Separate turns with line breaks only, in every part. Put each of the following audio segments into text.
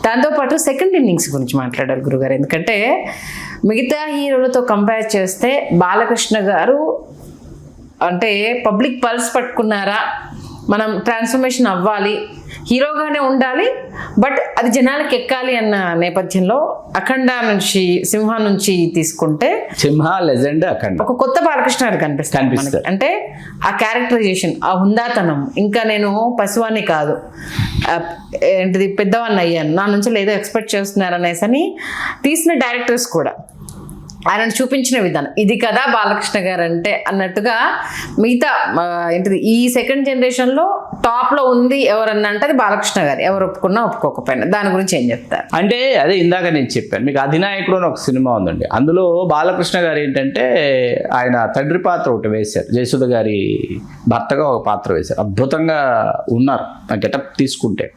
దాంతోపాటు second innings గురించి మాట్లాడాలి గురుగారు. ఎందుకంటే మిగతా హీరోలతో కంపేర్ చేస్తే బాలకృష్ణ గారు అంటే పబ్లిక్ పల్స్ పట్టుకున్నారా, మనం ట్రాన్స్ఫర్మేషన్ అవ్వాలి, హీరోగానే ఉండాలి, బట్ అది జనాలకు ఎక్కాలి అన్న నేపథ్యంలో అఖండ నుంచి, సింహ నుంచి తీసుకుంటే
సింహ లెజెండ్ అఖండ
ఒక కొత్త బాలకృష్ణ గారు కనిపిస్తారు. అంటే ఆ క్యారెక్టరైజేషన్, ఆ హుందాతనం, ఇంకా నేను పసివాన్ని కాదు ఏంటిది పెద్దవాన్ని అయ్యాను, నా నుంచి ఏదో ఎక్స్పెక్ట్ చేస్తున్నారు అనేసి అని తీసిన డైరెక్టర్స్ కూడా ఆయన చూపించిన విధానం ఇది కదా బాలకృష్ణ గారు అంటే అన్నట్టుగా మిగతా ఏంటిది ఈ సెకండ్ జనరేషన్లో టాప్లో ఉంది ఎవరన్నా అంటే అది బాలకృష్ణ గారు, ఎవరు ఒప్పుకున్నా ఒప్పుకోకపోయినా. దాని గురించి ఏం చెప్తారు?
అంటే అదే ఇందాక నేను చెప్పాను మీకు, అధినాయకుడు అని ఒక సినిమా ఉందండి, అందులో బాలకృష్ణ గారు ఏంటంటే ఆయన తండ్రి పాత్ర ఒకటి వేశారు, జయసుధ గారి భర్తగా ఒక పాత్ర వేశారు, అద్భుతంగా ఉన్నారు ఆ గెటప్ తీసుకుంటే.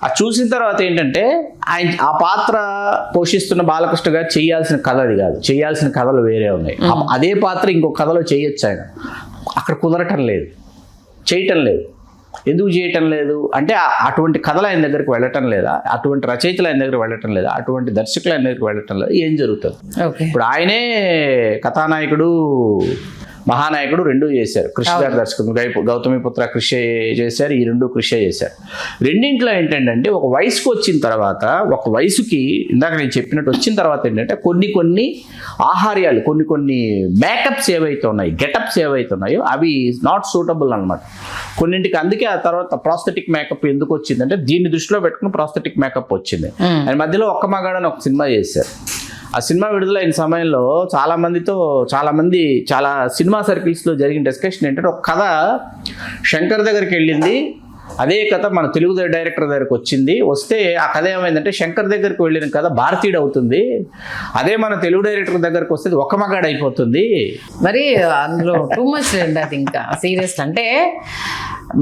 అది చూసిన తర్వాత ఏంటంటే ఆయన ఆ పాత్ర పోషిస్తున్న బాలకృష్ణ గారు చేయాల్సిన కథ అది కాదు, చేయాల్సిన కథలు వేరే ఉన్నాయి. అదే పాత్ర ఇంకో కథలో చేయొచ్చు, ఆయన అక్కడ కుదరటం లేదు, చేయటం లేదు. ఎందుకు చేయటం లేదు అంటే అటువంటి కథలు ఆయన దగ్గరికి వెళ్ళటం లేదా, అటువంటి రచయితలు ఆయన దగ్గర వెళ్ళటం లేదా, అటువంటి దర్శకులు ఆయన దగ్గరికి వెళ్ళటం లేదా, ఏం జరుగుతుంది? ఇప్పుడు ఆయనే కథానాయకుడు మహానాయకుడు రెండూ చేశారు, కృషి గారి దర్శకత్వం, గౌతమిపుత్ర కృషి చేశారు, ఈ రెండు కృషి చేశారు. రెండింటిలో ఏంటంటే ఒక వయసుకు వచ్చిన తర్వాత, ఒక వయసుకి ఇందాక నేను చెప్పినట్టు వచ్చిన తర్వాత ఏంటంటే కొన్ని ఆహార్యాలు, కొన్ని మేకప్స్ ఏవైతే ఉన్నాయి, గెటప్స్ ఏవైతే ఉన్నాయో అవి నాట్ సూటబుల్ అనమాట కొన్నింటికి. అందుకే ఆ తర్వాత ప్రాస్థెటిక్ మేకప్ ఎందుకు వచ్చిందంటే దీన్ని దృష్టిలో పెట్టుకుని ప్రాస్థెటిక్ మేకప్ వచ్చింది. ఆయన మధ్యలో ఒక్క మగాడని ఒక సినిమా చేశారు. ఆ సినిమా విడుదలైన సమయంలో చాలా సినిమా సర్కిల్స్లో జరిగిన డిస్కషన్ ఏంటంటే ఒక కథ శంకర్ దగ్గరికి వెళ్ళింది, అదే కథ మన తెలుగు డైరెక్టర్ దగ్గరికి వస్తే ఆ కథ ఏమైందంటే శంకర్ దగ్గరికి వెళ్ళిన కథ భారతీయుడు అవుతుంది, అదే మన తెలుగు డైరెక్టర్ దగ్గరికి వస్తే ఒక మగాడు అయిపోతుంది.
మరి అందులో టూ మచ్ అండి అది. ఇంకా సీరియస్ అంటే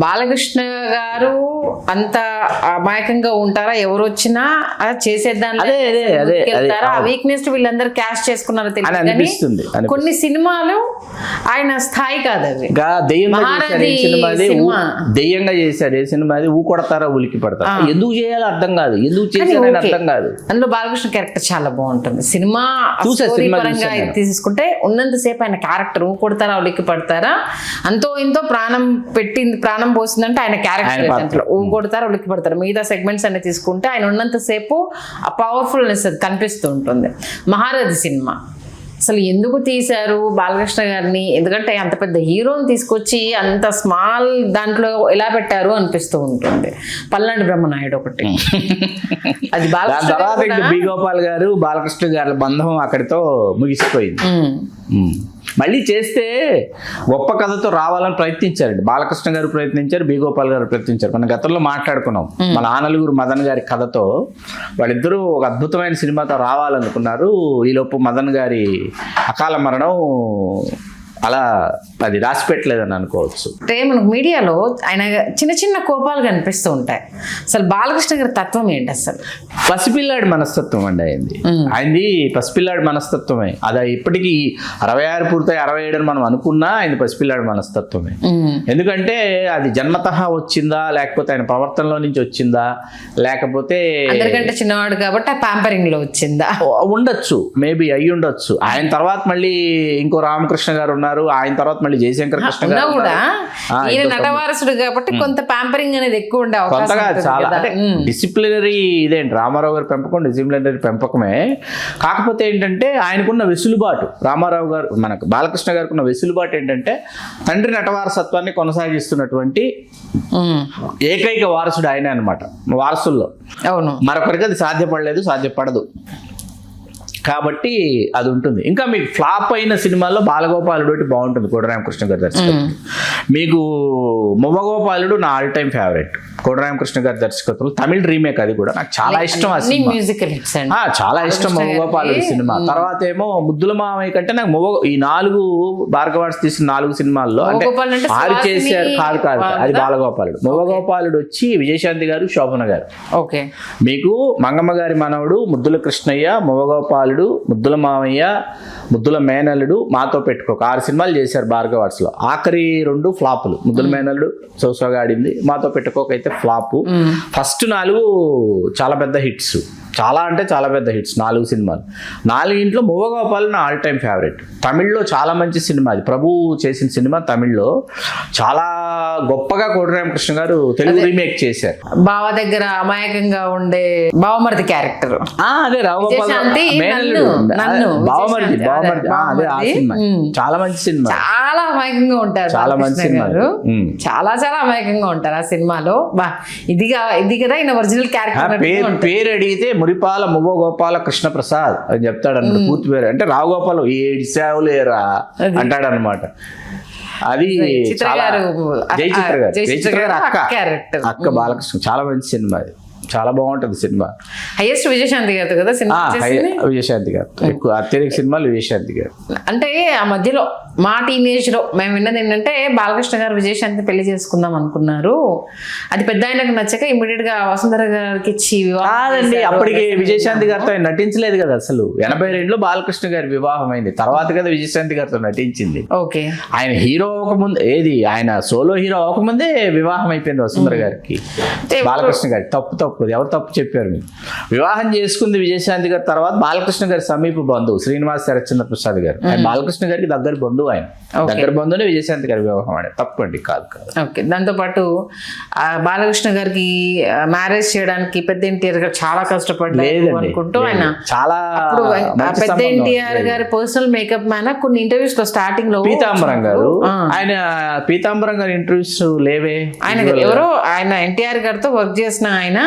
బాలకృష్ణ గారు అంత అమాయకంగా ఉంటారా, ఎవరు వచ్చినా చేసేదాన్ని ఆ వీక్నెస్ వీళ్ళందరూ క్యాష్ చేసుకున్నారో తెలియదు. కొన్ని సినిమాలు ఆయన స్థాయి కాదు, అవి
దెయ్యంగా చేశారు. ఏ సినిమా అది ఊ కొడతారా ఉలికి పడతారా, ఎందుకు చేయాలో అర్థం కాదు, ఎందుకు చేయాలని అర్థం కాదు.
అందులో బాలకృష్ణ క్యారెక్టర్ చాలా బాగుంటుంది. సినిమా పరంగా తీసుకుంటే ఉన్నంతసేపు ఆయన క్యారెక్టర్ ఊ కొడతారా ఉలికి పడతారా, అంతో ఇంతో ప్రాణం పోసిందంటే ఆయన క్యారెక్టర్ ఊ కొడతారా ఉలికి పడతారు. మిగతా సెగ్మెంట్స్ అన్ని తీసుకుంటే ఆయన ఉన్నంతసేపు ఆ పవర్ఫుల్నెస్ అది కనిపిస్తూ ఉంటుంది. మహారథి సినిమా అసలు ఎందుకు తీశారు బాలకృష్ణ గారిని, ఎందుకంటే అంత పెద్ద హీరోని తీసుకొచ్చి అంత స్మాల్ దాంట్లో ఎలా పెట్టారు అనిపిస్తూ ఉంటుంది. పల్నాడు బ్రహ్మనాయుడు ఒకటి, అది
బి గోపాల్ గారు బాలకృష్ణ గారి బంధం అక్కడితో ముగిసిపోయింది. మళ్ళీ చేస్తే గొప్ప కథతో రావాలని ప్రయత్నించారండి, బాలకృష్ణ గారు ప్రయత్నించారు, బి గోపాల్ గారు ప్రయత్నించారు. మన గతంలో మాట్లాడుకున్నాం, మన ఆనలుగురు మదన్ గారి కథతో వాళ్ళిద్దరూ ఒక అద్భుతమైన సినిమాతో రావాలనుకున్నారు. ఈలోపు మదన్ గారి అకాల మరణం అలా అది రాసి పెట్టలేదని అనుకోవచ్చు.
అంటే మనకు మీడియాలో ఆయన చిన్న కోపాలు కనిపిస్తూ ఉంటాయి. అసలు బాలకృష్ణ గారి తత్వం ఏంటి అసలు?
పసిపిల్లాడి మనస్తత్వం అండి ఆయనది పసిపిల్లాడి మనస్తత్వమే. అది ఇప్పటికీ 66 పూర్తయి 67 అని మనం అనుకున్నా ఆయన పసిపిల్లాడి మనస్తత్వమే. ఎందుకంటే అది జన్మతః వచ్చిందా, లేకపోతే ఆయన ప్రవర్తనలో నుంచి వచ్చిందా, లేకపోతే
అందరికంటే చిన్నవాడు కాబట్టి ఆ ప్యాంపరింగ్ లో వచ్చిందా,
ఉండొచ్చు, మేబీ అయ్యి ఉండొచ్చు. ఆయన తర్వాత మళ్ళీ ఇంకో రామకృష్ణ గారు ఉన్నారు, ఆయన తర్వాత మళ్ళీ జయశంకర్ కృష్ణ గారు
కూడా ఈయన నటవారసుడు కాబట్టి కొంత ప్యాంపరింగ్ అనేది ఎక్కువ ఉండే
కొంతగా చాలా అంటే డిసిప్లినరీ ఇదేంటి రామారావు గారి పెంపకం డిసిప్లినరీ పెంపకమే. కాకపోతే ఏంటంటే ఆయనకున్న వెసులుబాటు, రామారావు గారు మనకు బాలకృష్ణ గారికి ఉన్న వెసులుబాటు ఏంటంటే తండ్రి నటవారసత్వాన్ని కొనసాగిస్తున్నటువంటి ఏకైక వారసుడు ఆయనే అనమాట. వారసుల్లో
అవును,
మరొకరికి అది సాధ్యపడదు కాబట్టి అది ఉంటుంది. ఇంకా మీకు ఫ్లాప్ అయిన సినిమాల్లో బాలగోపాలుడు ఒకటి బాగుంటుంది, కోటరామకృష్ణ గారి దర్శకత్వం. మీకు మొవ్వగోపాలుడు నా ఆల్ టైమ్ ఫేవరెట్, కోటరామకృష్ణ గారి దర్శకత్వం, తమిళ రీమేక్, అది కూడా నాకు చాలా ఇష్టం. ఆ సినిమా చాలా ఇష్టం, మొవ్వగోపాలుడు సినిమా. తర్వాత ఏమో ముద్దుల మామయ్య కంటే నాకు ఈ 4 భార్గవాడ్స్ తీసిన 4 సినిమాల్లో అంటే 6 చేశారు కాదు అది బాలగోపాలుడు. మొవ్వగోపాలుడు వచ్చి విజయశాంతి గారు, శోభన గారు.
ఓకే,
మీకు మంగమ్మ గారి మనవడు ముద్దుల కృష్ణయ్య, మొవ్వగోపాలుడు, బాలుడు, ముద్దుల మామయ్య, ముద్దుల మేనల్లుడు, మాతో పెట్టుకోక 6 సినిమాలు చేశారు భార్గవ ఆర్ట్స్లో. ఆఖరి 2 ఫ్లాపులు. ముద్దుల మేనల్లుడు సోసోగా ఆడింది, మాతో పెట్టుకోక అయితే ఫ్లాపు. ఫస్ట్ 4 చాలా పెద్ద హిట్స్, చాలా అంటే చాలా పెద్ద హిట్స్. 4 సినిమాలు, 4 మువ్వగోపాల్ నా ఆల్ టైమ్ ఫేవరెట్. తమిళ్లో చాలా మంచి సినిమా అది, ప్రభు చేసిన సినిమా. తమిళ్లో చాలా గొప్పగా కోటి రామకృష్ణ గారు తెలుగు రీమేక్ చేశారు.
బావ దగ్గర అమాయకంగా ఉండే బావమరిది క్యారెక్టర్,
అదే రావుగోపాల్ బావమరిది. అదే ఆ సినిమా చాలా మంచి సినిమా,
చాలా అమాయకంగా ఉంటారు.
చాలా మంచి సినిమా,
చాలా చాలా అమాయకంగా ఉంటారు ఆ సినిమాలో. ఇది కదా ఈయన ఒరిజినల్ క్యారెక్టర్.
పేరు అడిగితే మురిపాల మువ్వ గోపాల కృష్ణ ప్రసాద్ అని చెప్తాడు అన్నమాట. పూర్తి పేరు అంటే రావుగోపాల్ ఏడ్చావులేరా అంటాడు అనమాట. అది జయచిత్ర గారు అక్క బాలకృష్ణ. చాలా మంచి సినిమా అది, చాలా బాగుంటది సినిమా.
హైయెస్ట్ విజయశాంతి గారు కదా సినిమా.
విజయశాంతి గారు ఎక్కువ అత్యధిక సినిమాలు విజయశాంతి గారు. అంటే
ఆ మధ్యలో మా టీనేజ్ లో మేము విన్నది ఏంటంటే బాలకృష్ణ గారు విజయశాంతి పెళ్లి చేసుకుందాం అనుకున్నారు. అది పెద్ద ఆయనకు నచ్చక ఇమీడియట్ గా వసుంధర గారికి ఇచ్చి
కాదండి, అప్పటికి విజయశాంతి గారితో ఆయన నటించలేదు కదా అసలు. 82లో బాలకృష్ణ గారి వివాహం అయింది, తర్వాత కదా విజయశాంతి గారితో నటించింది.
ఓకే,
ఆయన హీరో అవ్వకముందు, ఆయన సోలో హీరో అవ్వకముందే వివాహం అయిపోయింది వసుంధర గారికి. బాలకృష్ణ గారి తప్పు ఎవరు తప్పు చెప్పారు మీకు? వివాహం చేసుకుంది విజయశాంతి గారి తర్వాత బాలకృష్ణ గారి సమీప బంధువు శ్రీనివాస్ శరత్చంద్ర ప్రసాద్ గారు. ఆయన బాలకృష్ణ గారికి దగ్గర బంధువు, ఆయన దగ్గర బంధువునే విజయశాంతి గారి వివాహం ఆడే. తప్పండి, కాదు.
ఓకే, దాంతోపాటు బాలకృష్ణ గారికి మ్యారేజ్ చేయడానికి పెద్ద ఎన్టీఆర్ గారు చాలా కష్టపడ్డారు అనుకుంటూ ఆయన
చాలా
పెద్ద ఎన్టీఆర్ గారి పర్సనల్ మేకప్ మ్యాన్. కొన్ని ఇంటర్వ్యూస్ లో స్టార్టింగ్ లో
పీతాంబరం గారు, ఆయన పీతాంబరం గారి ఇంటర్వ్యూస్ లేవే.
ఆయన ఎన్టీఆర్ గారితో వర్క్ చేసిన ఆయన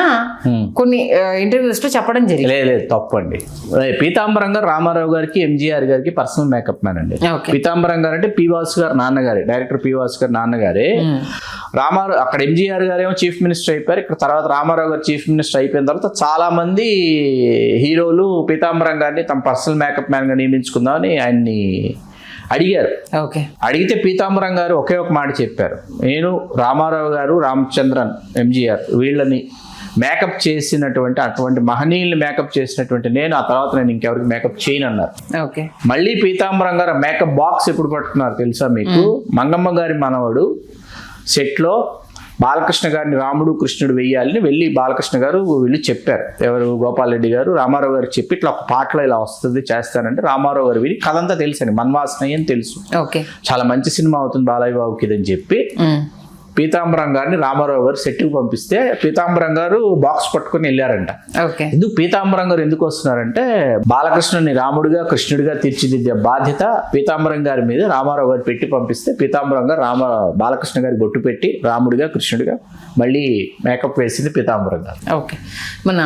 కొన్ని ఇంటర్వ్యూస్ లో చెప్పడం జరిగింది.
లేదు తప్పండి. పీతాంబరం గారు రామారావు గారికి ఎంజీఆర్ గారికి పర్సనల్ మేకప్ మ్యాన్ అండి. పీతాంబరం గారు అంటే పి వాసు గారు నాన్నగారే, డైరెక్టర్ పి వాసు గారు నాన్నగారే. రామారావు అక్కడ ఎంజీఆర్ గారు ఏమో చీఫ్ మినిస్టర్ అయిపోయారు. ఇక్కడ తర్వాత రామారావు గారు చీఫ్ మినిస్టర్ అయిపోయిన తర్వాత చాలా మంది హీరోలు పీతాంబరం గారిని తమ పర్సనల్ మేకప్ మ్యాన్ గా నియమించుకుందామని ఆయన్ని అడిగారు. అడిగితే పీతాంబరం గారు ఒకే ఒక మాట చెప్పారు, నేను రామారావు గారు, రామచంద్రన్, ఎంజీఆర్ వీళ్ళని మేకప్ చేసినటువంటి అటువంటి మహనీయుల్ని మేకప్ చేసినటువంటి నేను, ఆ తర్వాత నేను ఇంకెవరికి మేకప్ చేయను అన్నారు. మళ్ళీ పీతాంబరం గారు మేకప్ బాక్స్ ఎప్పుడు పట్టుకున్నారు తెలుసా మీకు? మంగమ్మ గారి మనవడు సెట్లో బాలకృష్ణ గారిని రాముడు కృష్ణుడు వెయ్యాలని వెళ్ళి బాలకృష్ణ గారు వెళ్ళి చెప్పారు. ఎవరు? గోపాల్ రెడ్డి గారు రామారావు గారికి చెప్పి ఇట్లా ఒక పాటలో ఇలా వస్తుంది చేస్తానంటే రామారావు గారు విని కథంతా తెలుసండి, మన్వాసన అని తెలుసు, చాలా మంచి సినిమా అవుతుంది బాలయ్య బాబుకి ఇదని చెప్పి పీతాంబరం గారిని రామారావు గారు సెట్కి పంపిస్తే పీతాంబరం గారు బాక్స్ పట్టుకుని వెళ్ళారంట. ఎందుకు పీతాంబరం గారు ఎందుకు వస్తున్నారంటే బాలకృష్ణుని రాముడిగా కృష్ణుడిగా తీర్చిదిద్దే బాధ్యత పీతాంబరం గారి మీద రామారావు గారు పెట్టి పంపిస్తే పీతాంబరం గారు బాలకృష్ణ గారి బొట్టు పెట్టి రాముడిగా కృష్ణుడిగా మళ్ళీ మేకప్ వేసింది పీతాంబరం గారు.
మన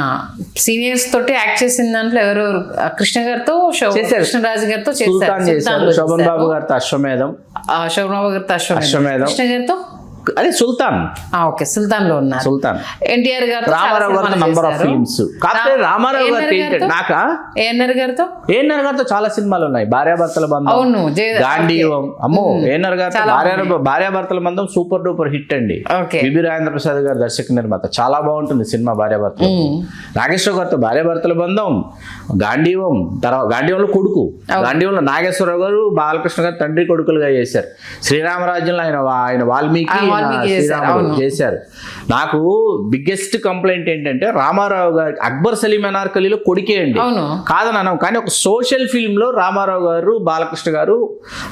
సీనియర్స్ తోటి యాక్ట్ చేసిన దాంట్లో ఎవరు? కృష్ణ గారితో కృష్ణరాజు గారితో చేశారు,
శోభన్ బాబు గారితో అశ్వమేధం,
శోభన్ బాబు గారితో అశ్వమేధం, కృష్ణ గారితో
అదే సుల్తాన్.
సుల్తాన్ లో ఉన్నారు.
సుల్తాన్
ఎన్టీఆర్ గారు,
రామారావు గారితో నంబర్ ఆఫ్ ఫిల్మ్స్. కాకపోతే రామారావు గారితో ఏఎన్ఆర్ గారితో చాలా సినిమాలు ఉన్నాయి. భార్యాభర్తల బంధం, గాంధీవం. అమ్మో, ఏఎన్ఆర్ గారితో భార్యాభర్తల బంధం సూపర్ డూపర్ హిట్ అండి. బిబి రాజేంద్ర ప్రసాద్ గారు దర్శక నిర్మాత, చాలా బాగుంటుంది సినిమా భార్యాభర్తలు. నాగేశ్వరరావు గారితో భార్యాభర్తల బంధం, గాంధీవం. తర్వాత గాంధీవంలో కొడుకు, గాంధీవంలో నాగేశ్వరరావు గారు బాలకృష్ణ గారు తండ్రి కొడుకులుగా చేశారు. శ్రీరామరాజ్యంలో ఆయన వాల్మీకి చేశారు. నాకు బిగ్గెస్ట్ కంప్లైంట్ ఏంటంటే రామారావు గారి అక్బర్ సలీం అనార్కలిలో కొడుకే అండి, కాదని అన్నాం. కానీ ఒక సోషల్ ఫిల్మ్ లో రామారావు గారు బాలకృష్ణ గారు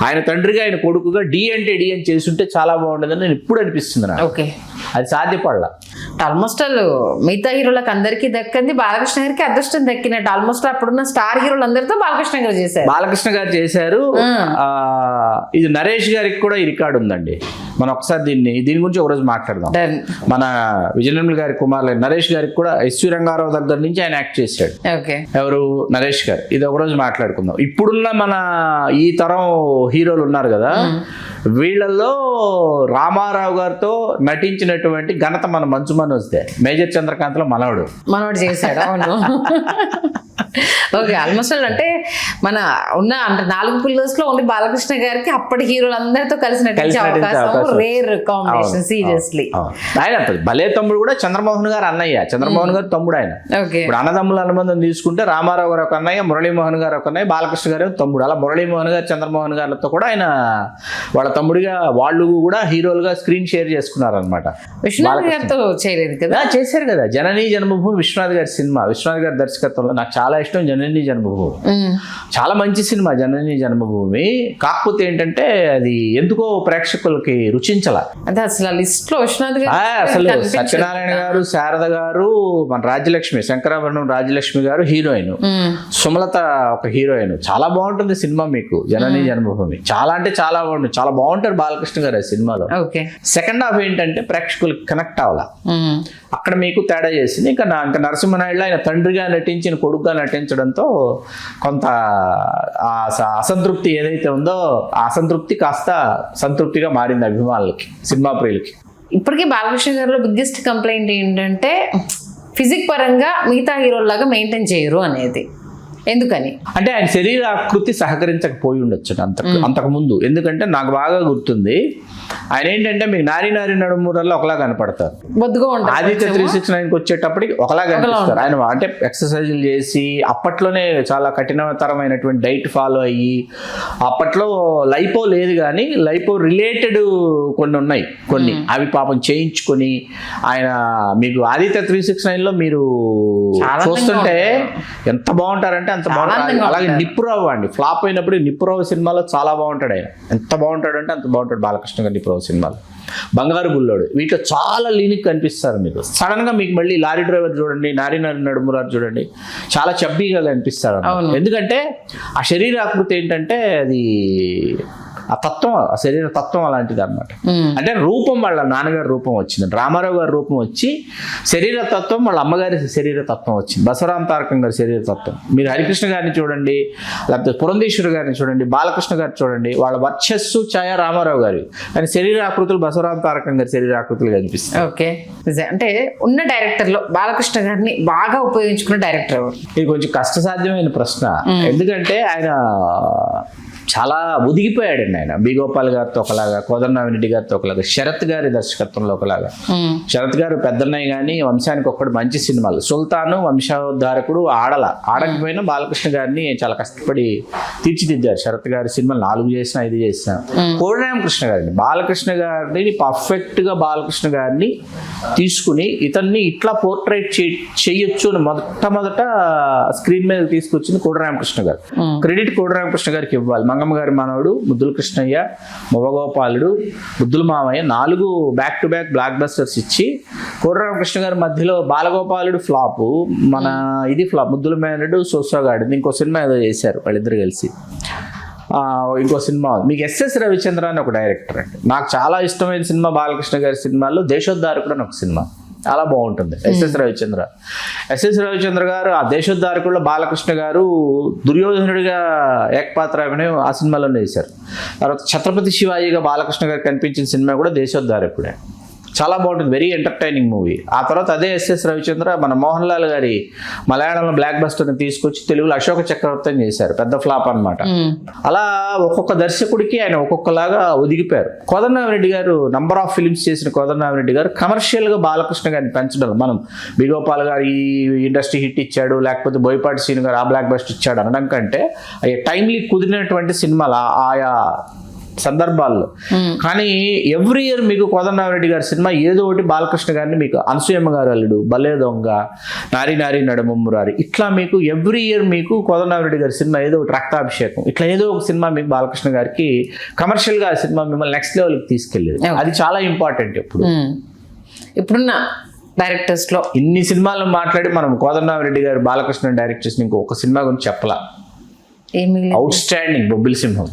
ఆయన తండ్రిగా ఆయన కొడుకుగా డి అంటే డి అని చేస్తుంటే చాలా బాగుండేదని నేను ఇప్పుడు అనిపిస్తుంది నాకు. అది సాధ్యపడలా.
ఆల్మోస్ట్ మిగతా హీరోలకు అందరికీ దక్కింది, బాలకృష్ణ గారికి అదృష్టం దక్కినట్టు. ఆల్మోస్ట్ అప్పుడున్న స్టార్ హీరోలు అందరితో బాలకృష్ణ గారు చేశారు.
ఇది నరేష్ గారికి కూడా ఈ రికార్డు ఉందండి. మనం ఒకసారి దీని గురించి ఒకరోజు మాట్లాడదాం. మన విజయనిర్మల గారి కుమారులు నరేష్ గారికి కూడా ఎస్వి రంగారావు దగ్గర నుంచి ఆయన యాక్ట్ చేశాడు. ఎవరు? నరేష్ గారు. ఇది ఒకరోజు మాట్లాడుకుందాం. ఇప్పుడున్న మన ఈ తరం హీరోలు ఉన్నారు కదా, వీళ్ళల్లో రామారావు గారితో నటించినటువంటి ఘనత మన మంచు మనోజ్దే. మేజర్ చంద్రకాంత్ లో మనవడు
చేశాడు. ఓకే, ఆల్మోస్ట్ అంటే మన ఉన్న అంటే 4 పిల్లర్స్ లో ఓన్లీ బాలకృష్ణ గారికి అప్పటి హీరోలందరితో కలిసి నటించే అవకాశం రేర్ కాంబినేషన్ సీరియస్లీ.
ఆయన భలే తమ్ముడు కూడా చంద్రమోహన్ గారు అన్నయ్య, చంద్రమోహన్ గారు తమ్ముడు ఆయన. ఇప్పుడు అన్నదమ్ముల అనుబంధం తీసుకుంటే రామారావు గారు ఒక అన్నయ్య, మురళీమోహన్ గారు ఒక అన్నయ్య, బాలకృష్ణ గారు తమ్ముడు. అలా మురళీమోహన్ గారు చంద్రమోహన్ గారితో కూడా ఆయన వాళ్ళ తమ్ముడిగా వాళ్ళు కూడా హీరోలుగా స్క్రీన్ షేర్ చేసుకున్నారు అనమాట.
విశ్వనాథ్ గారితో చేయలేదు కదా?
చేశారు కదా, జననీ జన్మభూమి విశ్వనాథ్ గారి సినిమా, విశ్వనాథ్ గారి దర్శకత్వంలో. నాకు చాలా ఇష్టం జననీ జన్మభూమి, చాలా మంచి సినిమా జననీ జన్మభూమి. కాకపోతే ఏంటంటే అది ఎందుకో ప్రేక్షకులకి రుచించాల.
అంటే అసలు లిస్ట్ లో విశ్వనాథ్ గారు
అసలు సత్యనారాయణ గారు, శారద గారు, మన రాజ్యలక్ష్మి, శంకరాభరణం రాజ్యలక్ష్మి గారు హీరోయిన్, సుమలత ఒక హీరోయిన్. చాలా బాగుంటుంది సినిమా మీకు జననీ జన్మభూమి. చాలా అంటే చాలా బాగుంటుంది, చాలా బాగుంటారు బాలకృష్ణ గారు ఆ సినిమాలో. సెకండ్ హాఫ్ ఏంటంటే ప్రేక్షకులకి కనెక్ట్ అవ్వాల, అక్కడ మీకు తేడా చేసింది. ఇంకా నరసింహనాయుడులో ఆయన తండ్రిగా నటించిన కొడుకుగా నటించడంతో కొంత అసంతృప్తి ఏదైతే ఉందో ఆ అసంతృప్తి కాస్త సంతృప్తిగా మారింది అభిమానులకి, సినిమా ప్రియులకి.
ఇప్పటికీ బాలకృష్ణ గారిలో బిగ్గెస్ట్ కంప్లైంట్ ఏంటంటే ఫిజిక్ పరంగా మిగతా హీరోలాగా మెయింటైన్ చేయరు అనేది. ఎందుకని
అంటే ఆయన శరీర ఆకృతి సహకరించకపోయి ఉండొచ్చు అంతకు ముందు. ఎందుకంటే నాకు బాగా గుర్తుంది, ఆయన ఏంటంటే మీకు నారీ నడుమురల్లో ఒకలా కనపడతారు, ఆదిత్య 369కి వచ్చేటప్పటికి ఒకలా కనిపిస్తారు. ఆయన అంటే ఎక్సర్సైజులు చేసి అప్పట్లోనే చాలా కఠినతరమైనటువంటి డైట్ ఫాలో అయ్యి, అప్పట్లో లైపో లేదు కానీ లైపో రిలేటెడ్ కొన్ని ఉన్నాయి, కొన్ని అవి పాపం చేయించుకొని ఆయన మీకు ఆదిత్య 369లో మీరు చూస్తుంటే ఎంత బాగుంటారంటే అంత బాగుంటారు. అలాగే నిప్పురావు అండి, ఫ్లాప్ అయినప్పుడు నిప్పురావు సినిమాలో చాలా బాగుంటాడు ఆయన. ఎంత బాగుంటాడంటే అంత బాగుంటాడు బాలకృష్ణ గారి నిప్పురావు సినిమాలో. బంగారు బుల్లోడు వీటిలో చాలా లీనిక్ కనిపిస్తారు మీకు. సడన్ గా మీకు మళ్ళీ లారీ డ్రైవర్ చూడండి, నారీ నడుమురారు చూడండి, చాలా చబ్బీగా కనిపిస్తారు. ఎందుకంటే ఆ శరీర ఆకృతి ఏంటంటే అది ఆ తత్వం, ఆ శరీర తత్వం అలాంటిది అనమాట. అంటే రూపం వాళ్ళ నాన్నగారి రూపం వచ్చింది, రామారావు గారి రూపం వచ్చి శరీర తత్వం వాళ్ళ అమ్మగారి శరీర తత్వం వచ్చింది, బసవరామ తారకం గారి శరీర తత్వం. మీరు హరికృష్ణ గారిని చూడండి, లేకపోతే పురంధేశ్వరి గారిని చూడండి, బాలకృష్ణ గారిని చూడండి, వాళ్ళ వర్చస్సు ఛాయ రామారావు గారి, కానీ శరీర ఆకృతులు బసవరామ తారకం గారి శరీర ఆకృతులు కనిపిస్తాయి.
ఓకే, అంటే ఉన్న డైరెక్టర్ లో బాలకృష్ణ గారిని బాగా ఉపయోగించుకున్న డైరెక్టర్ ఎవరు?
ఇది కొంచెం కష్టసాధ్యమైన ప్రశ్న. ఎందుకంటే ఆయన చాలా ఒదిగిపోయాడండి. ఆయన బి గోపాల్ గారితో ఒకలాగా, కోదండరామిరెడ్డి గారితో ఒకలాగా, శరత్ గారి దర్శకత్వంలో ఒకలాగా. శరత్ గారు పెద్దన్నయ్య కానీ వంశానికి ఒక్కడు మంచి సినిమాలు, సుల్తాను, వంశోద్ధారకుడు ఆడకపోయినా బాలకృష్ణ గారిని చాలా కష్టపడి తీర్చిదిద్దారు. శరత్ గారి సినిమాలు 4 చేసిన 5 చేసిన. కోడిరామకృష్ణ గారిని, బాలకృష్ణ గారిని పర్ఫెక్ట్ గా బాలకృష్ణ గారిని తీసుకుని ఇతన్ని ఇట్లా పోర్ట్రేట్ చేయొచ్చు అని మొట్టమొదట స్క్రీన్ మీద తీసుకొచ్చింది కోడిరామకృష్ణ గారు. క్రెడిట్ కోడిరామకృష్ణ గారికి ఇవ్వాలి. మంగమ్మ గారి మనవడు, ముద్దుల కృష్ణయ్య, మొవ్వగోపాలుడు, ముద్దుల మామయ్య 4 back to back black busters ఇచ్చి, కోడిరామకృష్ణ గారి మధ్యలో బాలగోపాలుడు ఫ్లాప్, మన ఇది ఫ్లాప్, ముద్దుల మేనడు, సోసోగాడు. ఇంకో సినిమా ఏదో చేశారు వాళ్ళిద్దరు కలిసి. ఇంకో సినిమా మీకు ఎస్ఎస్ రవిచంద్ర అని ఒక డైరెక్టర్ అండి, నాకు చాలా ఇష్టమైన సినిమా బాలకృష్ణ గారి సినిమాల్లో దేశోద్ధారకుడు అని ఒక సినిమా, చాలా బాగుంటుంది. ఎస్ఎస్ రవిచంద్ర గారు ఆ దేశోద్ధారకుల్లో బాలకృష్ణ గారు దుర్యోధనుడిగా ఏకపాత్ర అభినయం ఆ సినిమాలోనే చేశారు. తర్వాత ఛత్రపతి శివాజీగా బాలకృష్ణ గారు కనిపించిన సినిమా కూడా దేశోద్ధారకుడే, చాలా బాగుంటుంది, వెరీ ఎంటర్టైనింగ్ మూవీ. ఆ తర్వాత అదే ఎస్ఎస్ రవిచంద్ర మన మోహన్ లాల్ గారి మలయాళంలో బ్లాక్ బస్టర్ని తీసుకొచ్చి తెలుగులో అశోక చక్రవర్తి చేశారు, పెద్ద ఫ్లాప్ అనమాట. అలా ఒక్కొక్క దర్శకుడికి ఆయన ఒక్కొక్కలాగా ఒదిగిపోయారు. కోదండరామిరెడ్డి గారు నంబర్ ఆఫ్ ఫిలిమ్స్ చేసిన కోదండరామిరెడ్డి గారు కమర్షియల్ గా బాలకృష్ణ గారిని పెంచడం, మనం బిగోపాల్ గారు ఈ ఇండస్ట్రీ హిట్ ఇచ్చాడు, లేకపోతే బోయపాటి శ్రీను గారు ఆ బ్లాక్ బస్టర్ ఇచ్చాడు అనడం కంటే టైమ్లీ కుదిరినటువంటి సినిమాలు ఆయా సందర్భాల్లో. కానీ ఎవ్రీ ఇయర్ మీకు కోదండరామిరెడ్డి గారి సినిమా ఏదో ఒకటి బాలకృష్ణ గారిని మీకు, అనసూయమ్మ గారు అల్లుడు, బల్లే దొంగ, నారీ నడుమురారి, ఇట్లా మీకు ఎవ్రీ ఇయర్ మీకు కోదండరామిరెడ్డి గారి సినిమా ఏదో ఒకటి, రక్తాభిషేకం, ఇట్లా ఏదో ఒక సినిమా మీకు బాలకృష్ణ గారికి కమర్షియల్ గా సినిమా మిమ్మల్ని నెక్స్ట్ లెవెల్కి తీసుకెళ్ళేది. అది చాలా ఇంపార్టెంట్.
ఇప్పుడున్న డైరెక్టర్స్ లో
ఇన్ని సినిమాలను మాట్లాడి మనం కోదండరామిరెడ్డి గారు బాలకృష్ణ డైరెక్ట్ చేసిన ఇంకొక సినిమా గురించి చెప్పలా, అవుట్ స్టాండింగ్ బొబ్బిలి సింహం.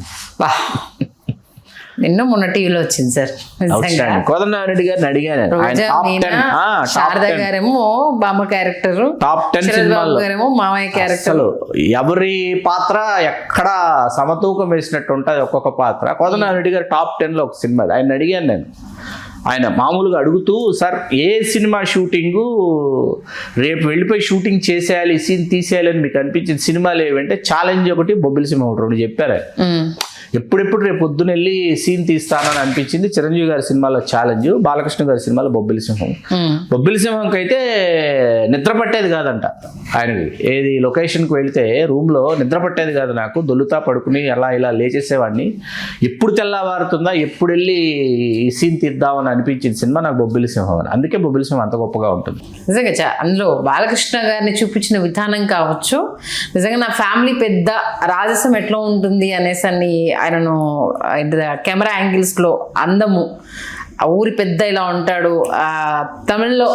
నిన్న మొన్న టీవీలో వచ్చింది సార్.
కోదండరామిరెడ్డి గారిని అడిగాను,
శారద గారేమో బామ్మ క్యారెక్టర్,
టాప్ 10 సినిమాలు
గారేమో మామయ్య క్యారెక్టర్.
ఎవరి పాత్ర ఎక్కడ సమతూకం వేసినట్టు ఉంటుంది ఒక్కొక్క పాత్ర. కోదండరామిరెడ్డి గారు టాప్ 10లో ఒక సినిమా. ఆయన అడిగాను నేను, ఆయన మామూలుగా అడుగుతూ, సార్ ఏ సినిమా షూటింగు రేపు వెళ్ళిపోయి షూటింగ్ చేసేయాలి, సీన్ తీసేయాలి అని మీకు అనిపించిన సినిమాలు ఏవంటే ఛాలెంజ్ ఒకటి, బొబ్బిలి సింహం ఒకటి, రెండు చెప్పారు. ఎప్పుడెప్పుడు రేపు పొద్దున వెళ్ళి సీన్ తీస్తానని అనిపించింది చిరంజీవి గారి సినిమాలో ఛాలెంజ్, బాలకృష్ణ గారి సినిమాలో బొబ్బిలి సింహం. బొబ్బిలి సింహంకి అయితే నిద్ర పట్టేది కాదంట ఆయనకి. ఏది లొకేషన్కి వెళ్తే రూమ్లో నిద్ర పట్టేది కాదు నాకు, దొల్లుతా పడుకుని అలా ఇలా లేచేసేవాడిని. ఎప్పుడు తెల్లవారుతుందా, ఎప్పుడు వెళ్ళి ఈ సీన్ తీద్దామని అనిపించింది సినిమా నాకు బొబ్బిలి సింహం అని. అందుకే బొబ్బిలి సింహం అంత గొప్పగా ఉంటుంది.
నిజంగా అందులో బాలకృష్ణ గారిని చూపించిన విధానం కావచ్చు, నిజంగా నా ఫ్యామిలీ పెద్ద రాజసం ఎట్లా ఉంటుంది అనేసి అని ఆయనను కెమెరా యాంగిల్స్లో అందము, ఆ ఊరి పెద్ద ఇలా ఉంటాడు, తమిళ్లో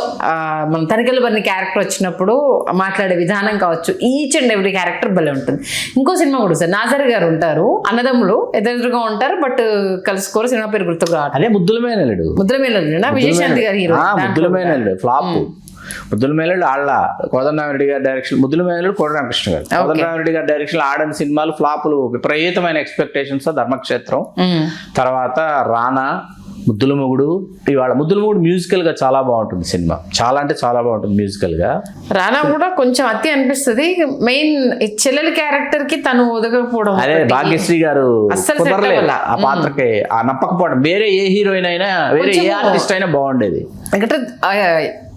మన తనికెళ్ళ బర్ని క్యారెక్టర్ వచ్చినప్పుడు మాట్లాడే విధానం కావచ్చు, ఈచ్ అండ్ ఎవ్రీ క్యారెక్టర్ భలే ఉంటుంది. ఇంకో సినిమా కూడా సార్, నాజర్ గారు ఉంటారు, అన్నదమ్ములు ఎదురుగా ఉంటారు, బట్ కలుసుకోరు. సినిమా పేరు గుర్తుకు రావట్లేదు.
అదే ముద్దుల మేనల్లుడు.
ముద్దుల మేనల్లుడు విజయశాంతి గారు హీరో.
ముద్దుల మేనల్లుడు ఫ్లాప్. ముద్దుల మేనల్లుడు ఆళ్ళ కోదండరామిరెడ్డి గారి డైరెక్షన్, ముద్దుల మేనల్లుడు కోదండరామకృష్ణ గారు. కోదండరామిరెడ్డి గారి డైరెక్షన్ ఆడని సినిమాలు ఫ్లాపులు, విపరీతమైన ఎక్స్పెక్టేషన్స్. ధర్మక్షేత్రం తర్వాత రానా, ముద్దుల మొగుడు. ఇవాళ ముద్దుల మొగుడు మ్యూజికల్ గా చాలా బాగుంటుంది సినిమా, చాలా అంటే చాలా బాగుంటుంది మ్యూజికల్ గా.
రానా కూడా కొంచెం అతి అనిపిస్తుంది, మెయిన్ చెల్లెలి క్యారెక్టర్ కి తను ఒదగకపోవడం.
అదే భాగ్యశ్రీ గారు కుదరలేదు ఆ పాత్రకి, ఆ నప్పకపోవడం. వేరే ఏ హీరోయిన్ అయినా, వేరే ఏ ఆర్టిస్ట్ అయినా బాగుండేది.
ఎందుకంటే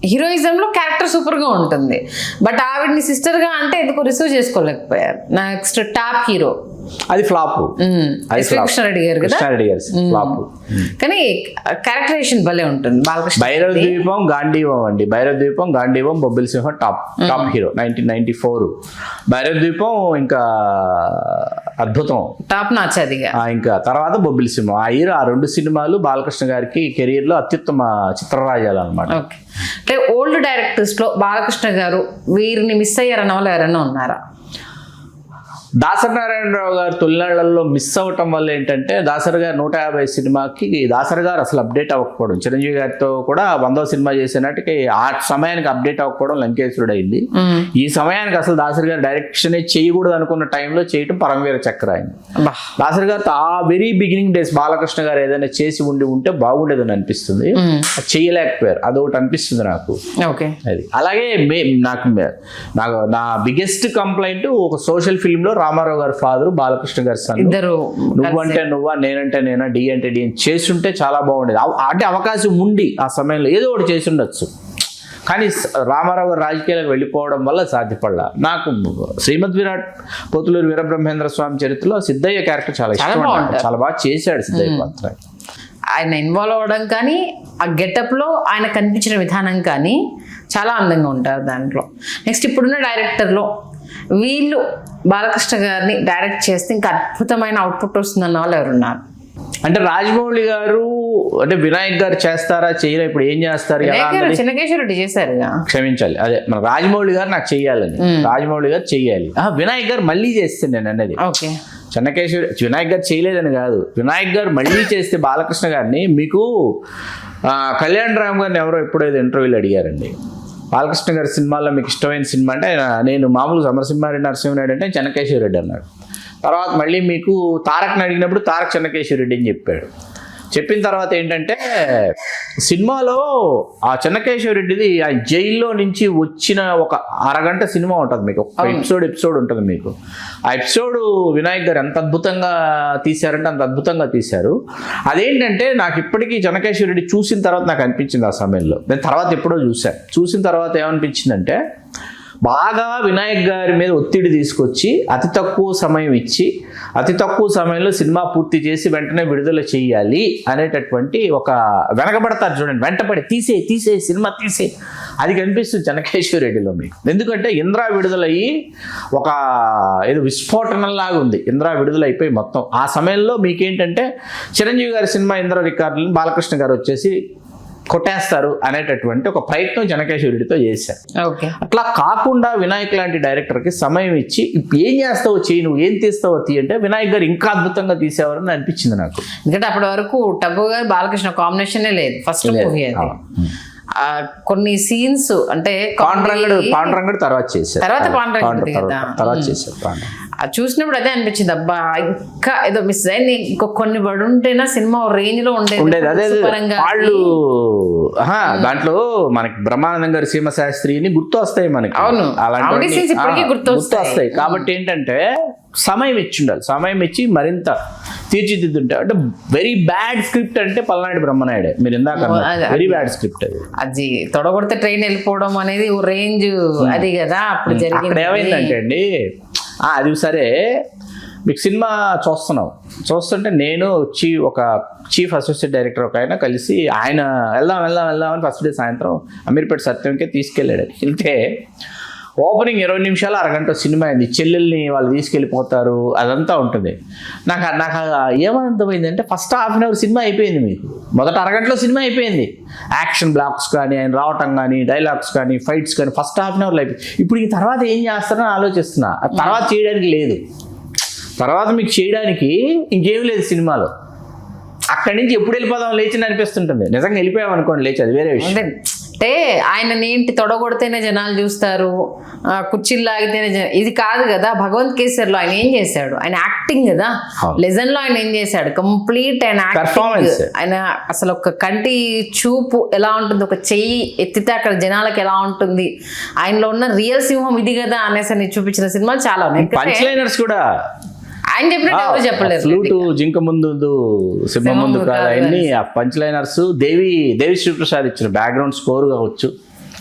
హీరోయిజం లో క్యారెక్టర్ సూపర్ గా ఉంటుంది, బట్ ఆవిడ్ని సిస్టర్ గా అంటే ఎందుకు రిసీవ్ చేసుకోలేకపోయారు. నెక్స్ట్ టాప్ హీరో
అది ఫ్లాప్.
కృష్ణారెడ్డి గారు కదా,
కృష్ణారెడ్డి గారు ఫ్లాప్.
కానీ క్యారెక్టరైజేషన్ భలే ఉంటుంది బాలకృష్ణ.
భైరవ ద్వీపం, గాంధీవం అండి. భైరవ ద్వీపం, గాంధీవం, బొబ్బిలి సింహం టాప్ హీరో 1994. భైరవ ద్వీపం ఇంకా అద్భుతం,
టాప్ నాచ్ అదిగా.
ఇంకా తర్వాత బొబ్బిలి సింహం. ఆ రెండు సినిమాలు బాలకృష్ణ గారికి కెరీర్ లో అత్యుత్తమ చిత్రరాజాలు అనమాట.
ఓకే, అంటే ఓల్డ్ డైరెక్టర్స్ లో బాలకృష్ణ గారు వీరిని మిస్ అయ్యారన్న వాళ్ళు ఎవరైనా ఉన్నారా?
దాసరి నారాయణరావు గారు తొలినాళ్లలో మిస్ అవ్వటం వల్ల ఏంటంటే, దాసరి గారు 150 సినిమాకి దాసరి గారు అసలు అప్డేట్ అవ్వకపోవడం, చిరంజీవి గారితో కూడా 100వ సినిమా చేసే నాటికి ఆ సమయానికి అప్డేట్ అవ్వకపోవడం లంకేశ్వరుడు అయింది. ఈ సమయానికి అసలు దాసరి గారు డైరెక్షన్ చేయకూడదు అనుకున్న టైంలో చేయటం పరమవీర చక్ర అయింది. దాసరి గారితో ఆ వెరీ బిగినింగ్ డేస్ బాలకృష్ణ గారు ఏదైనా చేసి ఉంటే బాగుండేదని అనిపిస్తుంది, చేయలేకపోయారు. అదొకటి అనిపిస్తుంది నాకు. అది అలాగే నాకు నా బిగ్గెస్ట్ కంప్లైంట్, ఒక సోషల్ ఫిల్మ్ లో రామారావు గారి ఫాదర్, బాలకృష్ణ గారి సన్, నువ్వంటే నువ్వా, నేనంటే నేనా, డి అంటే డి చేస్తుంటే చాలా బాగుండేది. అంటే అవకాశం ఉండి ఆ సమయంలో ఏదో ఒకటి చేసి ఉండొచ్చు, కానీ రామారావు గారు రాజకీయాలకు వెళ్ళిపోవడం వల్ల సాధ్యపడలా. నాకు శ్రీమద్ విరాట్ పోతులూరి వీరబ్రహ్మేంద్ర స్వామి చరిత్రలో సిద్ధయ్య క్యారెక్టర్ చాలా ఇష్టం, చాలా బాగా చేశాడు సిద్ధయ్య పాత్ర.
ఆయన ఇన్వాల్వ్ అవ్వడం కానీ, ఆ గెటప్లో ఆయన కనిపించిన విధానం కానీ చాలా అందంగా ఉంటారు దాంట్లో. నెక్స్ట్ ఇప్పుడున్న డైరెక్టర్లో వీళ్ళు బాలకృష్ణ గారిని డైరెక్ట్ చేస్తే ఇంకా అద్భుతమైన అవుట్పుట్ వస్తుందన్న వాళ్ళు ఎవరున్నారు?
అంటే రాజమౌళి గారు, అంటే వినాయక్ గారు చేస్తారా చేయరా, ఇప్పుడు ఏం చేస్తారు?
చిన్నకేశ్వరరెడ్డి చేశారు,
క్షమించాలి, అదే మన రాజమౌళి గారు నాకు చెయ్యాలని, రాజమౌళి గారు చెయ్యాలి. వినాయక్ గారు మళ్ళీ చేస్తే నేను అనేది, వినాయక్ గారు చేయలేదని కాదు, వినాయక్ గారు మళ్ళీ చేస్తే బాలకృష్ణ గారిని. మీకు కళ్యాణ్ రామ్ గారిని ఎవరో ఎప్పుడైతే ఇంటర్వ్యూలు అడిగారండి, బాలకృష్ణ గారి సినిమాల్లో మీకు ఇష్టమైన సినిమా అంటే, నేను మామూలు సమరసింహారెడ్డి నరసింహారెడ్డి అంటే చెన్నకేశ్వరరెడ్డి అన్నాడు. తర్వాత మళ్ళీ మీకు తారక్ని అడిగినప్పుడు తారక్ చెన్నకేశ్వరరెడ్డి అని చెప్పాడు. చెప్పిన తర్వాత ఏంటంటే, సినిమాలో ఆ చెన్నకేశ్వరరెడ్డిది ఆ జైల్లో నుంచి వచ్చిన ఒక అరగంట సినిమా ఉంటుంది మీకు, ఒక ఎపిసోడ్ ఉంటుంది మీకు. ఆ ఎపిసోడ్ వినాయక్ గారు ఎంత అద్భుతంగా తీశారంటే అంత అద్భుతంగా తీశారు. అదేంటంటే నాకు ఇప్పటికీ చెన్నకేశ్వరరెడ్డి చూసిన తర్వాత నాకు అనిపించింది, ఆ సమయంలో నేను తర్వాత ఎప్పుడో చూసిన తర్వాత ఏమనిపించిందంటే, బాగా వినాయక్ గారి మీద ఒత్తిడి తీసుకొచ్చి అతి తక్కువ సమయం ఇచ్చి అతి తక్కువ సమయంలో సినిమా పూర్తి చేసి వెంటనే విడుదల చేయాలి అనేటటువంటి ఒక వెనకబడతారు చూడండి, వెంటపడి తీసే సినిమా తీసే, అది కనిపిస్తుంది చెన్నకేశ్వరరెడ్డిలో మీకు. ఎందుకంటే ఇంద్రా విడుదలయ్యి ఒక ఏదో విస్ఫోటనంలాగా ఉంది, ఇంద్రా విడుదలైపోయి మొత్తం. ఆ సమయంలో మీకేంటంటే చిరంజీవి గారి సినిమా ఇంద్ర రికార్డులను బాలకృష్ణ గారు వచ్చేసి కొట్టేస్తారు అనేటటువంటి ఒక ప్రయత్నం చెన్నకేశ్వరరెడ్డితో చేశారు. అట్లా కాకుండా వినాయక్ లాంటి డైరెక్టర్కి సమయం ఇచ్చి ఏం చేస్తావో చెయ్యి, నువ్వు ఏం తీస్తావో తీ అంటే వినాయక్ గారు ఇంకా అద్భుతంగా తీసేవారని అనిపించింది నాకు.
ఎందుకంటే అప్పటి వరకు టబ్బు గారు బాలకృష్ణ కాంబినేషనే లేదు, ఫస్ట్ మూవీ అది. కొన్ని సీన్స్ అంటే
పాండురంగడు తర్వాత చేశారు,
తర్వాత
చేశారు.
అది చూసినప్పుడు అదే అనిపించింది, అబ్బా ఇంకా ఏదో మిస్ అయింది, ఇంకో కొన్ని పడి ఉంటేనా సినిమా రేంజ్ లో ఉండేది.
అదే వాళ్ళు దాంట్లో మనకి బ్రహ్మానందం గారి సీమశాస్త్రిని గుర్తు వస్తాయి మనకి.
అవును,
అలాంటి గుర్తు వస్తాయి. కాబట్టి ఏంటంటే సమయం ఇచ్చి ఉండాలి, సమయం ఇచ్చి మరింత తీర్చిదిద్దుంటే. అంటే వెరీ బ్యాడ్ స్క్రిప్ట్ అంటే పల్నాడు బ్రహ్మనాయుడే, మీరు ఇందాక వెరీ బ్యాడ్ స్క్రిప్ట్ అది
తొడగొడితే ట్రైన్ వెళ్ళిపోవడం అనేది ఓ రేంజ్ అది కదా అప్పుడు జరిగింది.
అక్కడ ఏమైందంటే అండి, అది సరే మీకు సినిమా చూస్తుంటే నేను వచ్చి ఒక చీఫ్ అసోసియేట్ డైరెక్టర్ ఒక ఆయన కలిసి ఆయన వెళ్దాం అని ఫస్ట్ డే సాయంత్రం అమీర్పేట సత్యంకే తీసుకెళ్ళాడు. వెళ్తే ఓపెనింగ్ 20 నిమిషాలు అరగంట సినిమా అయింది. చెల్లెల్ని వాళ్ళు తీసుకెళ్ళిపోతారు, అదంతా ఉంటుంది. నాకు ఏమర్థమైందంటే first half an hour cinema అయిపోయింది, మీకు మొదట అరగంటలో సినిమా అయిపోయింది. యాక్షన్ బ్లాక్స్ కానీ, ఆయన రావటం కానీ, డైలాగ్స్ కానీ, ఫైట్స్ కానీ ఫస్ట్ హాఫ్ అన్ అవర్లో అయిపోయింది. ఇప్పుడు ఈ తర్వాత ఏం చేస్తారని ఆలోచిస్తున్నా. తర్వాత చేయడానికి లేదు, తర్వాత మీకు చేయడానికి ఇంకేం లేదు సినిమాలో. అక్కడి నుంచి ఎప్పుడు వెళ్ళిపోదాం లేచి అనిపిస్తుంటుంది. నిజంగా వెళ్ళిపోయాం అనుకోండి లేచి, అది వేరే విషయం.
అంటే ఆయన ఏంటి తొడగొడితేనే జనాలు చూస్తారు, కుర్చీలు లాగితేనే ఇది కాదు కదా. భగవంత్ కేసరిలో ఆయన ఏం చేశాడు, ఆయన యాక్టింగ్ కదా. లెజన్ లో ఆయన ఏం చేశాడు, కంప్లీట్ ఆయన యాక్టింగ్. ఆయన అసలు ఒక కంటి చూపు ఎలా ఉంటుంది, ఒక చెయ్యి ఎత్తితే అక్కడ జనాలకు ఎలా ఉంటుంది, ఆయనలో ఉన్న రియల్ సింహం ఇది కదా అనేసి చూపించిన సినిమాలు చాలా ఉన్నాయి.
పంచ్లైనర్స్ కూడా
ఆయన చెప్పినట్టు ఎవరు చెప్పలేదు.
ఫ్లూటు జింక ముందు సింహ ముందు కాదు, అవన్నీ ఆ పంచ్ లైనర్స్ దేవి శ్రీప్రసాద్ ఇచ్చిన బ్యాక్గ్రౌండ్ స్కోర్ కావచ్చు,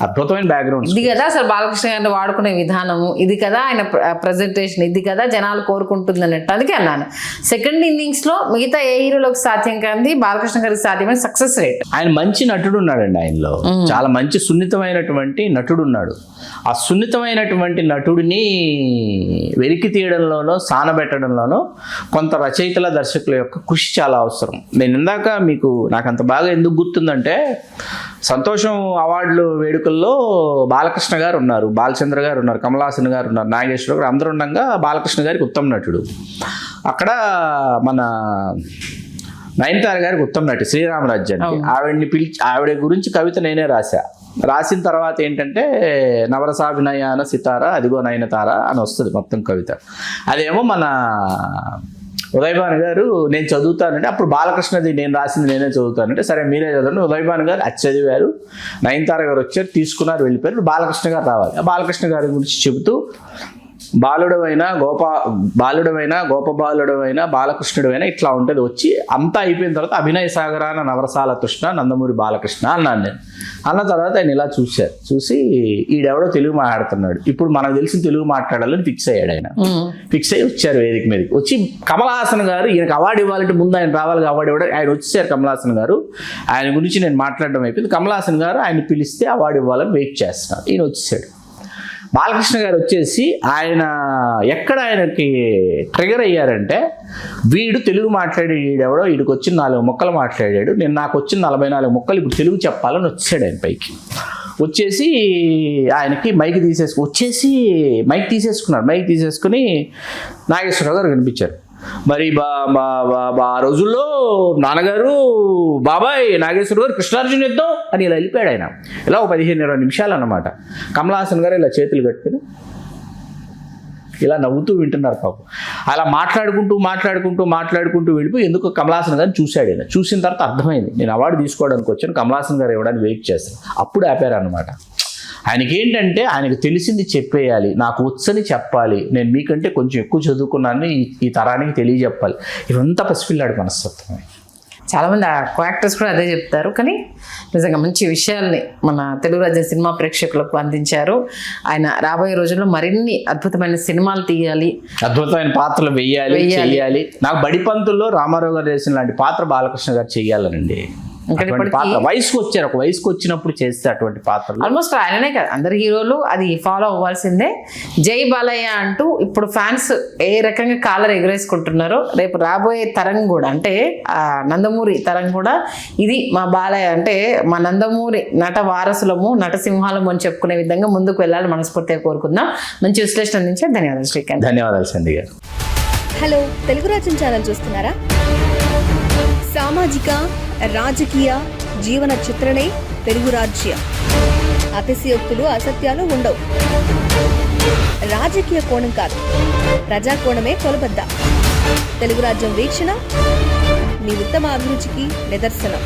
అద్భుతమైన బ్యాక్గ్రౌండ్.
ఇది కదా అసలు బాలకృష్ణ గారిని వాడుకునే విధానము, ఇది కదా ఆయన ప్రజెంటేషన్, ఇది కదా జనాలు కోరుకుంటుంది అన్నట్టు. అందుకే అన్నాను సెకండ్ ఇన్నింగ్స్ లో మిగతా ఏ హీరోలకు సాధ్యం కాదు, బాలకృష్ణ గారికి సాధ్యమైన సక్సెస్ రేట్.
ఆయన మంచి నటుడు ఉన్నాడండి, ఆయనలో చాలా మంచి సున్నితమైనటువంటి నటుడు ఉన్నాడు. ఆ సున్నితమైనటువంటి నటుడిని వెలికి తీయడంలోనో సానబెట్టడంలోనో కొంత రచయితల దర్శకుల యొక్క కృషి చాలా అవసరం. నేను ఇందాక నాకు అంత బాగా ఎందుకు గుర్తుందంటే, సంతోషం అవార్డులు వేడుకల్లో బాలకృష్ణ గారు ఉన్నారు, బాలచంద్ర గారు ఉన్నారు, కమలాసన్ గారు ఉన్నారు, నాగేశ్వర గారు అందరూ ఉండగా బాలకృష్ణ గారికి ఉత్తమ నటుడు. అక్కడ మన నయనతార గారికి ఉత్తమ నటి శ్రీరామరాజ్యానికి. ఆవిడని పిలిచి ఆవిడ గురించి కవిత నేనే రాసిన తర్వాత ఏంటంటే నవరసాభినయాన సితార అదిగో నయనతార అని వస్తుంది మొత్తం కవిత. అదేమో మన ఉదయభాను గారు నేను చదువుతానంటే, అప్పుడు బాలకృష్ణది నేను రాసింది నేనే చదువుతానంటే, సరే మీరే చదవండి. ఉదయభాను గారు అది చదివారు, నయనతార గారు వచ్చారు, తీసుకున్నారు, వెళ్ళిపోయారు. బాలకృష్ణ గారు రావాలి. బాలకృష్ణ గారి గురించి చెబుతూ బాలుడవైన గోపబాలుడవైన బాలకృష్ణుడైనా ఇట్లా ఉంటుంది. వచ్చి అంతా అయిపోయిన తర్వాత అభినయ సాగరాన నవరసాల తృష్ణ నందమూరి బాలకృష్ణ అన్నాను నేను. అన్న తర్వాత ఆయన ఇలా చూసి ఈడెవడో తెలుగు మాట్లాడుతున్నాడు, ఇప్పుడు మనకు తెలిసిన తెలుగు మాట్లాడాలని ఫిక్స్ అయ్యాడు. ఆయన ఫిక్స్ అయ్యి వచ్చారు వేదిక మీదకి. వచ్చి కమల్ హాసన్ గారు ఈయనకు అవార్డు ఇవ్వాలంటే ముందు ఆయన రావాలి, అవార్డు ఇవ్వడం. ఆయన వచ్చారు కమల్ హాసన్ గారు, ఆయన గురించి నేను మాట్లాడడం అయిపోయింది. కమల్ హాసన్ గారు ఆయన పిలిస్తే అవార్డు ఇవ్వాలని వెయిట్ చేస్తున్నారు. ఈయన వచ్చేసాడు. బాలకృష్ణ గారు వచ్చేసి ఎక్కడ ఆయనకి ట్రిగర్ అయ్యారంటే, వీడు తెలుగు మాట్లాడి వీడెవడో వీడికి వచ్చిన 4 ముక్కలు మాట్లాడాడు, నేను నాకు వచ్చిన 44 ముక్కలు ఇప్పుడు తెలుగు చెప్పాలని వచ్చాడు. ఆయన పైకి వచ్చేసి ఆయనకి మైక్ తీసేసుకున్నారు. మైక్ తీసేసుకుని నాగేశ్వరరావు గారు కనిపించారు. మరి ఆ రోజుల్లో నాన్నగారు బాబాయ్ నాగేశ్వర గారు కృష్ణార్జున యుద్ధం అని ఇలా వెళ్ళిపోయాడు. ఆయన ఇలా 15-20 నిమిషాలు అన్నమాట. కమల్ హాసన్ గారు ఇలా చేతులు కట్టుకుని ఇలా నవ్వుతూ వింటున్నారు పాపం. అలా మాట్లాడుకుంటూ వెళ్ళిపోయి ఎందుకు కమల్ హాసన్ గారిని చూశాడు. ఆయన చూసిన తర్వాత అర్థమైంది, నేను అవార్డు తీసుకోవడానికి వచ్చాను, కమల్ హాసన్ గారు ఇవ్వడానికి వెయిట్ చేస్తాను. అప్పుడు ఆపారు అనమాట. ఆయనకి ఏంటంటే ఆయనకు తెలిసింది చెప్పేయాలి, నాకు వచ్చని చెప్పాలి, నేను మీకంటే కొంచెం ఎక్కువ చదువుకున్నాను ఈ తరానికి తెలియజెప్పాలి. ఇవంతా పసిపిల్లాడు మనస్తత్వం.
చాలామంది యాక్టర్స్ కూడా అదే చెప్తారు. కానీ నిజంగా మంచి విషయాల్ని మన తెలుగు రాజ్యం సినిమా ప్రేక్షకులకు అందించారు. ఆయన రాబోయే రోజుల్లో మరిన్ని అద్భుతమైన సినిమాలు తీయాలి,
అద్భుతమైన పాత్రలు వెయ్యాలి. నాకు బడిపంతుల్లో రామారావు గారు చేసిన లాంటి పాత్ర బాలకృష్ణ గారు చెయ్యాలనండి. వయసుకు వచ్చారు, ఒక వయసుకు వచ్చినప్పుడు చేస్తే అటువంటి పాత్రలు
ఆల్మోస్ట్ ఆయననే కదా, అందరు హీరోలు అది ఫాలో అవ్వాల్సిందే. జై బాలయ్య అంటూ ఇప్పుడు ఫ్యాన్స్ ఏ రకంగా కాలర్ ఎగరేసుకుంటున్నారో, రేపు రాబోయే తరం కూడా, అంటే నందమూరి తరం కూడా ఇది మా బాలయ్య అంటే మా నందమూరి నట వారసులము, నటసింహాలము అని చెప్పుకునే విధంగా ముందుకు వెళ్ళాలని మనస్ఫూర్తిగా కోరుకుందాం. మంచి విశ్లేషణ అందించారు, ధన్యవాదాలు శ్రీకాంత్.
ధన్యవాదాలు సంధి గారు.
హలో, తెలుగు రాజ్యం ఛానల్ చూస్తున్నారా? సామాజిక రాజకీయ జీవన చిత్రణే తెలుగు రాజ్యం. అతిశయోక్తులు అసత్యాలు ఉండవు. రాజకీయ కోణం కాదు, ప్రజా కోణమే కొలబద్ద. తెలుగు రాజ్యం వీక్షణ మీ ఉత్తమ అభిరుచికి నిదర్శనం.